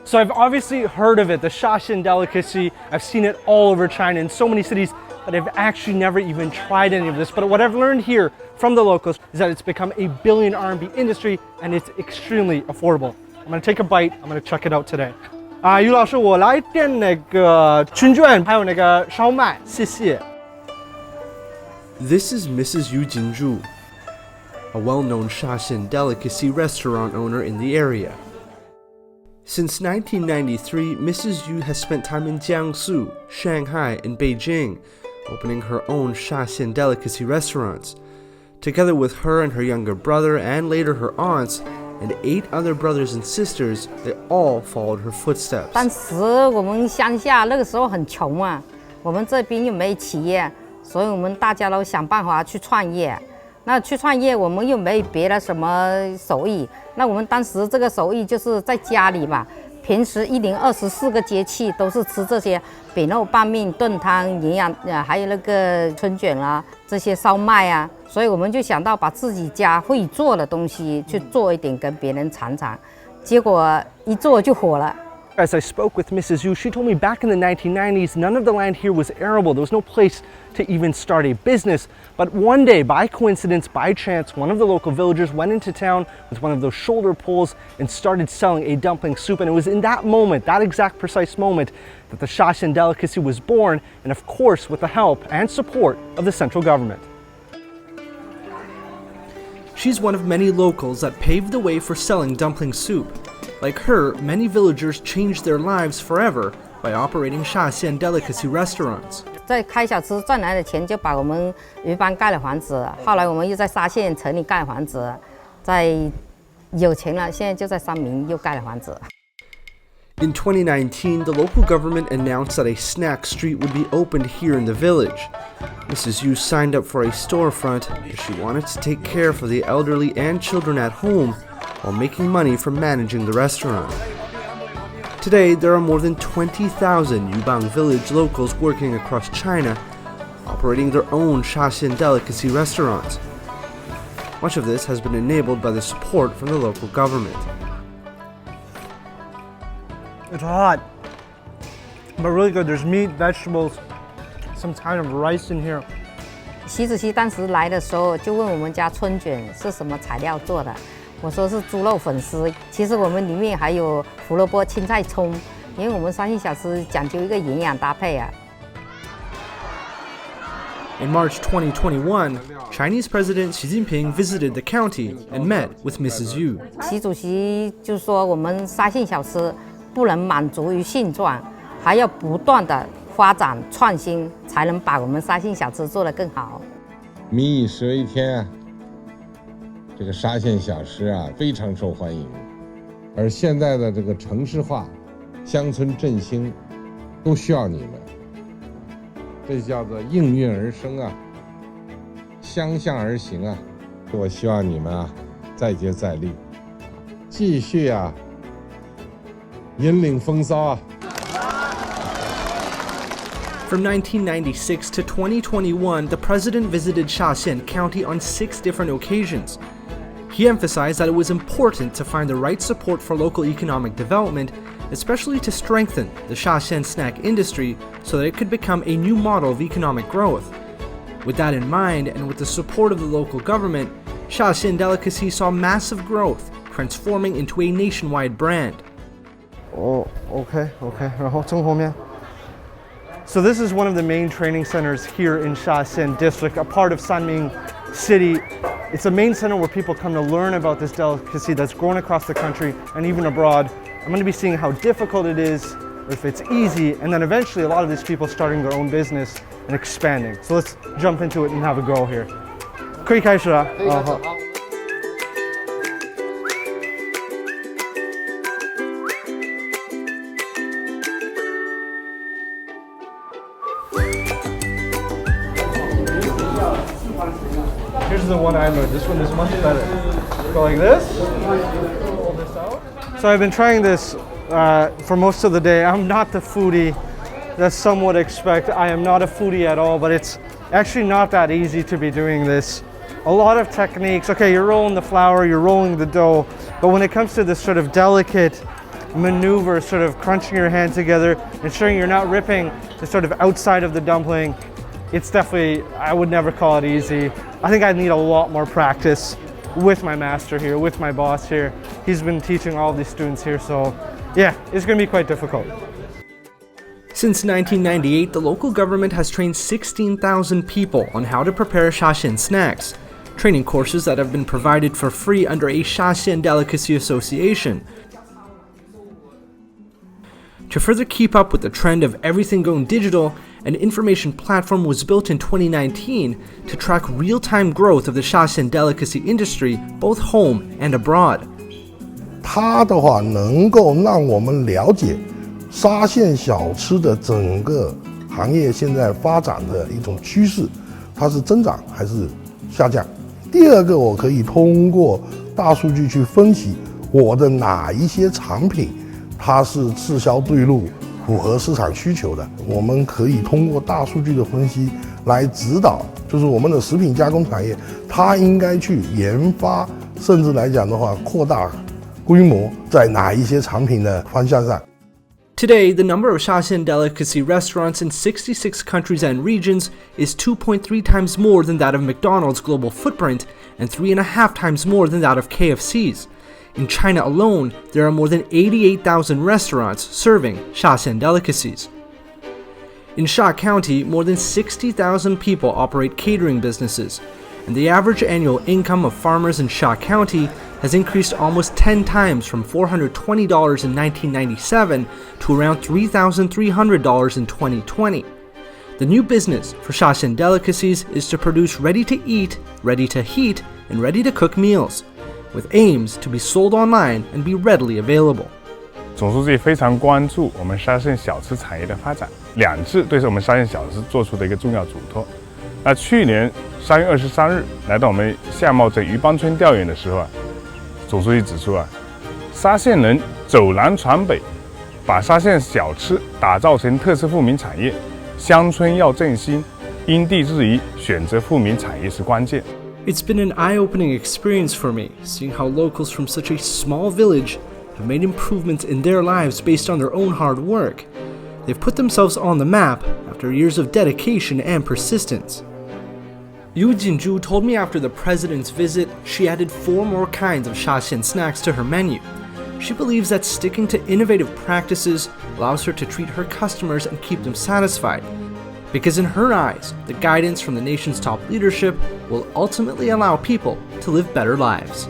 So I've obviously heard of it, the Shaxian delicacy. I've seen it all over China in so many cities, but I've actually never even tried any of this. But what I've learned here from the locals is that it's become a billion RMB industry and it's extremely affordable. I'm gonna take a bite, I'm gonna check it out today. 于老师，我来点那个春卷，还有那个烧麦，谢谢。 This is Mrs. Yujin Zhu, a well-known Shaxian delicacy restaurant owner in the area. Since 1993, Mrs. Yu has spent time in Jiangsu, Shanghai, and Beijing, opening her own Shaxian delicacy restaurants. Together with her and her younger brother, and later her aunts, and 8 other brothers and sisters, they all followed her footsteps. 当时我们乡下那个时候很穷啊，我们这边又没企业，所以我们大家都想办法去创业。那去创业，我们又没别的什么手艺。那我们当时这个手艺就是在家里嘛，平时1年24个节气都是吃这些饼肉拌面、炖汤、营养还有那个春卷啊，这些烧麦啊。所以我们就想到把自己家会做的东西去做一点，跟别人尝尝。结果一做就火了。 As I spoke with Mrs. Yu, she told me back in the 1990s, none of the land here was arable. There was no place to even start a business. But one day, by coincidence, by chance, one of the local villagers went into town with one of those shoulder poles and started selling a dumpling soup. And it was in that moment, that exact precise moment, that the Shaxian delicacy was born, and of course, with the help and support of the central government. She's one of many locals that paved the way for selling dumpling soup. Like her, many villagers changed their lives forever by operating Shaxian delicacy restaurants. 在开小吃赚来的钱就把我们余帮盖了房子，后来我们又在沙县城里盖房子，在有钱了，现在就在三明又盖了房子。 In 2019, the local government announced that a snack street would be opened here in the village. Mrs. Yu signed up for a storefront as she wanted to take care for the elderly and children at home while making money from managing the restaurant. Today, there are more than 20,000 Yubang Village locals working across China, operating their own Shaxian delicacy restaurants. Much of this has been enabled by the support from the local government. It's hot, but really good. There's meat, vegetables, some kind of rice in here. 习主席当时来的时候就问我们家春卷是什么材料做的。 我说是猪肉粉丝，其实我们里面还有胡萝卜、青菜、葱，因为我们沙县小吃讲究一个营养搭配啊。In March 2021, Chinese President Xi Jinping visited the county and met with Mrs. Yu. 习主席就说我们沙县小吃不能满足于现状，还要不断的发展创新，才能把我们沙县小吃做得更好。民以食为天啊。 这个沙县小吃啊非常受欢迎，而现在的这个城市化、乡村振兴，都需要你们。这叫做应运而生啊，相向而行啊。我希望你们啊再接再厉，继续啊引领风骚啊。 From 1996 to 2021, the president visited Shaxian County on 6 different occasions. He emphasized that it was important to find the right support for local economic development, especially to strengthen the Shaxian snack industry so that it could become a new model of economic growth. With that in mind, and with the support of the local government, Shaxian Delicacies saw massive growth, transforming into a nationwide brand. Oh, okay. 然后正后面。 So this is one of the main training centers here in Shaxian District, a part of Sanming City. It's a main center where people come to learn about this delicacy that's grown across the country and even abroad. I'm going to be seeing how difficult it is, if it's easy, and then eventually a lot of these people starting their own business and expanding. So let's jump into it and have a go here. 可以开始啊。好。 Here's the one I learned. This one is much better. Go like this. Roll this out. So I've been trying this for most of the day. I'm not the foodie that some would expect. I am not a foodie at all, but it's Actually not that easy to be doing this. A lot of techniques. Okay, you're rolling the flour, you're rolling the dough, but when it comes to this sort of delicate maneuver, sort of crunching your hand together, ensuring you're not ripping the sort of outside of the dumpling, it's definitely, I would never call it easy. I think I need a lot more practice with my master here, with my boss here. He's been teaching all these students here, so yeah, it's gonna be quite difficult. Since 1998, the local government has trained 16,000 people on how to prepare Shaxian snacks, training courses that have been provided for free under a Shaxian Delicacy Association. To further keep up with the trend of everything going digital, an information platform was built in 2019 to track real-time growth of the Shaxian delicacy industry, both home and abroad. 它的话能够让我们了解沙县小吃的整个行业现在发展的一种趋势，它是增长还是下降？第二个，我可以通过大数据去分析我的哪一些产品它是滞销对路，符合市场需求的。我们可以通过大数据的分析来指导，就是我们的食品加工产业，它应该去研发，甚至来讲的话，扩大规模在哪一些产品的方向上。Today, the number of Shaxian delicacy restaurants in 66 countries and regions is 2.3 times more than that of McDonald's global footprint and 3.5 times more than that of KFC's. In China alone, there are more than 88,000 restaurants serving Shaxian delicacies. In Sha County, more than 60,000 people operate catering businesses, and the average annual income of farmers in Sha County has increased almost 10 times from $420 in 1997 to around $3,300 in 2020. The new business for Shaxian Delicacies is to produce ready-to-eat, ready-to-heat, and ready-to-cook meals, with aims to be sold online and be readily available. 总书记非常关注我们沙县小吃产业的发展，两制对我们沙县小吃做出的一个重要嘱托。那去年3月23日来到我们夏茂镇余帮村调研的时候啊，总书记指出啊，沙县人走南闯北，把沙县小吃打造成特色富民产业，乡村要振兴，因地制宜选择富民产业是关键。It's been an eye-opening experience for me, seeing how locals from such a small village have made improvements in their lives based on their own hard work. They've put themselves on the map after years of dedication and persistence. Yujin Zhu told me after the president's visit, she added 4 more kinds of Shaxian snacks to her menu. She believes that sticking to innovative practices allows her to treat her customers and keep them satisfied. Because in her eyes, the guidance from the nation's top leadership will ultimately allow people to live better lives.